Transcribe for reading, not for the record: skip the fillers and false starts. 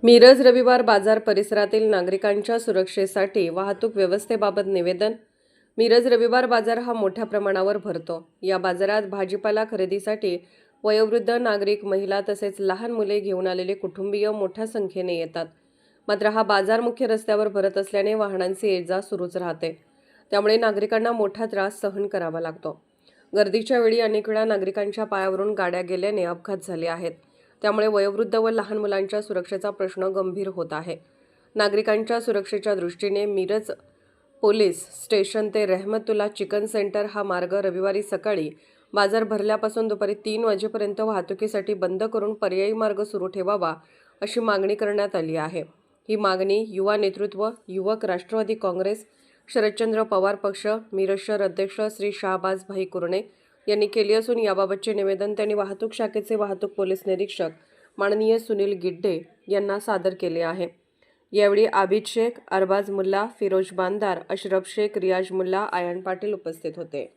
मिरज रविवार बाजार परिसरातील नागरिकांच्या सुरक्षेसाठी वाहतूक व्यवस्थेबाबत निवेदन. मिरज रविवार बाजार हा मोठ्या प्रमाणावर भरतो. या बाजारात भाजीपाला खरेदीसाठी वयोवृद्ध नागरिक, महिला तसेच लहान मुले घेऊन आलेले कुटुंबीय मोठ्या संख्येने येतात. मात्र हा बाजार मुख्य रस्त्यावर भरत असल्याने वाहनांची ये-जा सुरूच राहते. त्यामुळे नागरिकांना मोठा त्रास सहन करावा लागतो. गर्दीच्या वेळी अनेक वेळा नागरिकांच्या पायावरून गाड्या गेल्याने अपघात झाले आहेत. त्यामुळे वयोवृद्ध व लहान मुलांच्या सुरक्षेचा प्रश्न गंभीर होत आहे. नागरिकांच्या सुरक्षेच्या दृष्टीने मिरज पोलीस स्टेशन ते रहमतुल्ला चिकन सेंटर हा मार्ग रविवारी सकाळी बाजार भरल्यापासून दुपारी 3 वाजेपर्यंत वाहतुकीसाठी बंद करून पर्यायी मार्ग सुरू ठेवावा अशी मागणी करण्यात आली आहे. ही मागणी युवा नेतृत्व, युवक राष्ट्रवादी काँग्रेस, शरदचंद्र पवार पक्ष, मिरज शहर अध्यक्ष श्री शाहबाज भाई कुरणे यांनी केली असून याबाबतचे निवेदन त्यांनी वाहतूक शाखेचे वाहतूक पोलीस निरीक्षक माननीय सुनील गिड्डे यांना सादर केले आहे. यावेळी आबिद शेख, अरबाज मुल्ला, फिरोज बांदार, अशरफ शेख, रियाज मुल्ला, आयान पाटील उपस्थित होते.